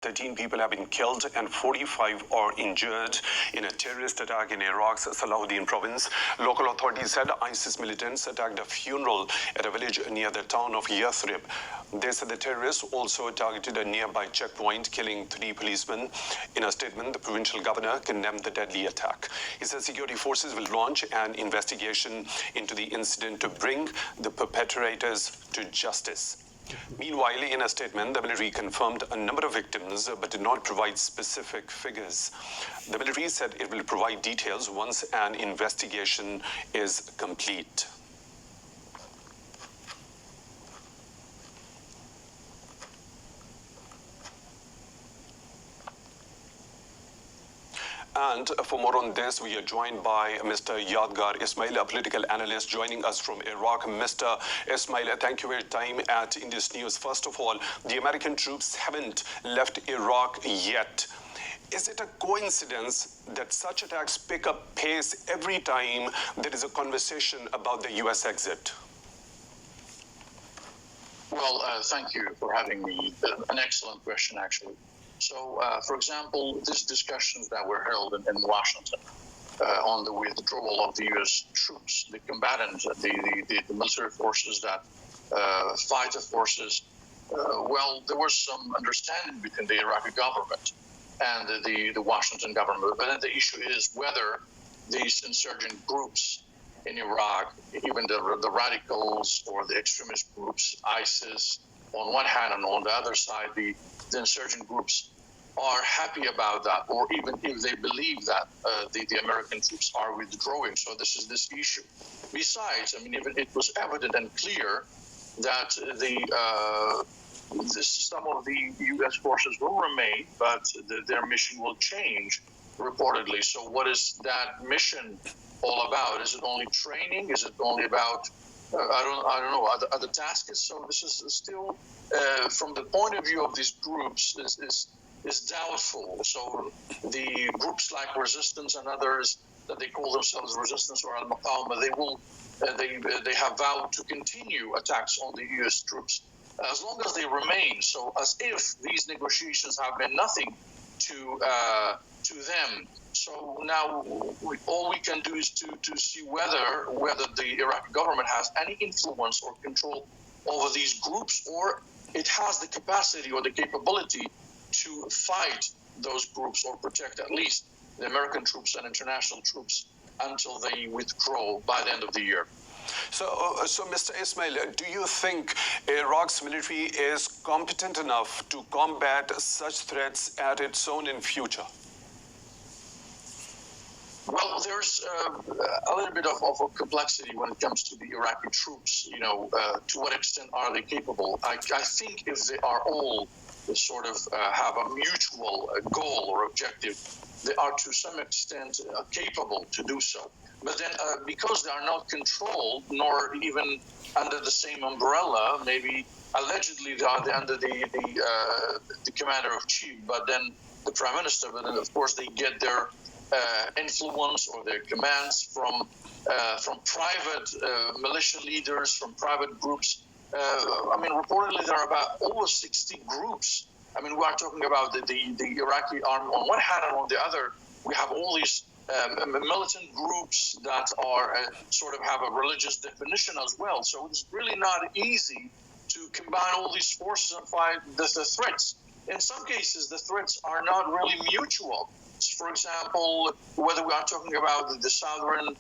13 people have been killed and 45 are injured in a terrorist attack in Iraq's Salahuddin province. Local authorities said ISIS militants attacked a funeral at a village near the town of Yathrib. They said the terrorists also targeted a nearby checkpoint, killing 3 policemen. In a statement, the provincial governor condemned the deadly attack. He said security forces will launch an investigation into the incident to bring the perpetrators to justice. Meanwhile, in a statement, the military confirmed a number of victims but did not provide specific figures. The military said it will provide details once an investigation is complete. And for more on this, we are joined by Mr. Yadgar Ismail, a political analyst joining us from Iraq. Mr. Ismail, thank you for your time at Indus News. First of all, the American troops haven't left Iraq yet. Is it a coincidence that such attacks pick up pace every time there is a conversation about the U.S. exit? Well, thank you for having me. An excellent question, actually. So, for example, these discussions that were held in Washington on the withdrawal of the U.S. troops, the combatants, the military forces, that fighter forces, well, there was some understanding between the Iraqi government and the Washington government. But then the issue is whether these insurgent groups in Iraq, even the radicals or the extremist groups, ISIS, on one hand, and on the other side, the insurgent groups are happy about that, or even if they believe that the American troops are withdrawing. So this is this issue. Besides, I mean, even it was evident and clear that some of the U.S. forces will remain, but their mission will change reportedly. So what is that mission all about? Is it only training? Is it only about I don't know other tasks? So this is still from the point of view of these groups is doubtful. So the groups like Resistance and others that they call themselves Resistance or Al-Muqawma, they have vowed to continue attacks on the U.S. troops as long as they remain. So as if these negotiations have been nothing to them. So now all we can do is to see whether the Iraqi government has any influence or control over these groups, or it has the capacity or the capability to fight those groups or protect at least the American troops and international troops until they withdraw by the end of the year. So Mr. Ismail, do you think Iraq's military is competent enough to combat such threats at its own in future? Well, there's a little bit of a complexity when it comes to the Iraqi troops. You know, to what extent are they capable? I think if they are all sort of have a mutual goal or objective, they are to some extent capable to do so. But then because they are not controlled, nor even under the same umbrella, maybe allegedly they are under the commander-in-chief, but then the prime minister, but then of course they get their influence or their commands from private militia leaders, from private groups. I mean, reportedly there are about over 60 groups. I mean, we are talking about the Iraqi army on one hand, and on the other, we have all these militant groups that are sort of have a religious definition as well. So it's really not easy to combine all these forces and fight the threats. In some cases, the threats are not really mutual. For example, whether we are talking about the southern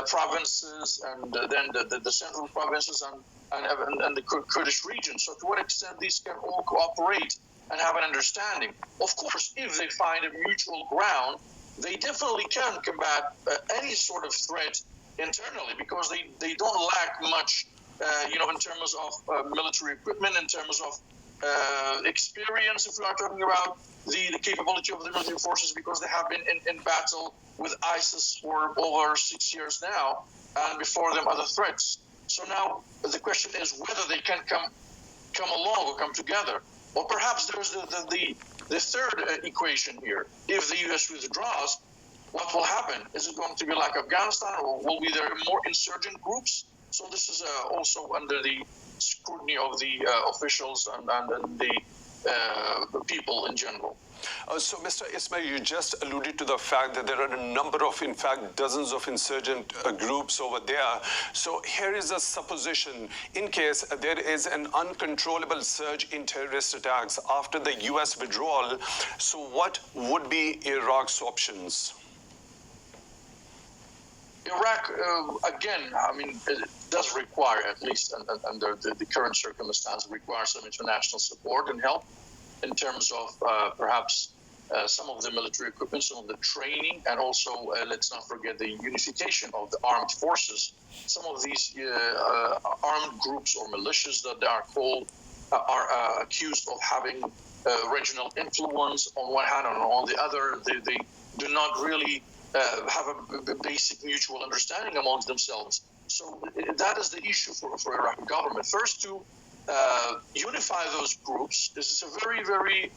provinces and then the central provinces and the Kurdish region. So to what extent these can all cooperate and have an understanding? Of course, if they find a mutual ground, they definitely can combat any sort of threat internally, because they don't lack much, in terms of military equipment, in terms of experience, if we are talking about the capability of the military forces, because they have been in battle with ISIS for over 6 years now, and before them other threats. So now the question is whether they can come along or come together. Or perhaps there's the third equation here. If the U.S. withdraws, what will happen? Is it going to be like Afghanistan, or will be there more insurgent groups? So this is also under the scrutiny of the officials and the people in general. So, Mr. Ismail, you just alluded to the fact that there are a number of, in fact, dozens of insurgent groups over there. So here is a supposition. In case there is an uncontrollable surge in terrorist attacks after the U.S. withdrawal, so what would be Iraq's options? Iraq, again, I mean, it does require, at least under the current circumstances, require some international support and help in terms of perhaps some of the military equipment, some of the training, and also, let's not forget, the unification of the armed forces. Some of these armed groups or militias that they are called are accused of having regional influence on one hand, and on the other, they do not really have a basic mutual understanding amongst themselves. So that is the issue for Iraqi government. First, to unify those groups. This is a very, very,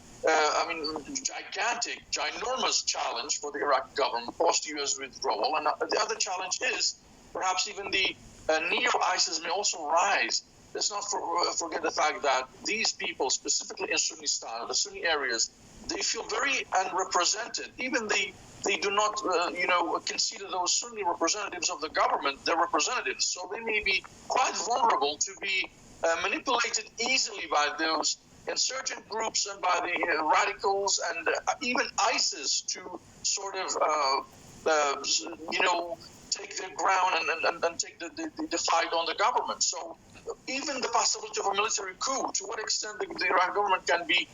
gigantic, ginormous challenge for the Iraqi government post-U.S. withdrawal. And the other challenge is perhaps even the neo-ISIS may also rise. Let's not forget the fact that these people, specifically in Sunnistan, the Sunni areas, they feel very unrepresented. Even they do not, consider those Sunni representatives of the government their representatives. So they may be quite vulnerable to be manipulated easily by those insurgent groups and by the radicals and even ISIS to sort of, take the ground and take the fight on the government. So even the possibility of a military coup, to what extent the Iraqi government can be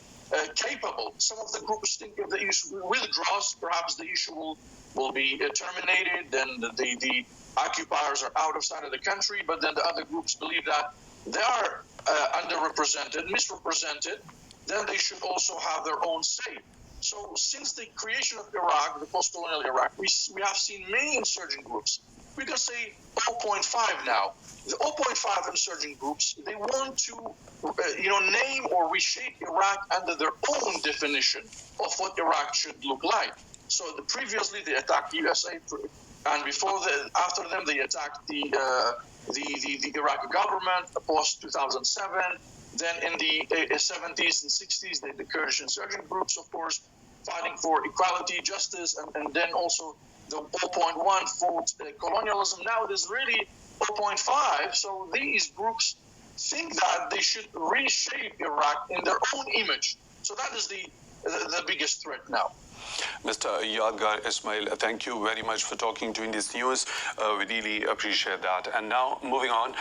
capable. Some of the groups think if the issue withdraws, perhaps the issue will be terminated, then the occupiers are out of sight of the country, but then the other groups believe that they are underrepresented, misrepresented, then they should also have their own say. So since the creation of Iraq, the post-colonial Iraq, we have seen many insurgent groups. We can say 0.5 now. The 0.5 insurgent groups, they want to, name or reshape Iraq under their own definition of what Iraq should look like. So previously they attacked the USA, and after them they attacked the Iraqi government post 2007. Then in the 70s and 60s, the Kurdish insurgent groups, of course, fighting for equality, justice, and then also the 0.1 fought colonialism. Now it is really 0.5. So these groups think that they should reshape Iraq in their own image. So that is the biggest threat now. Mr. Yadgar Ismail, thank you very much for talking to Indus News. We really appreciate that. And now, moving on.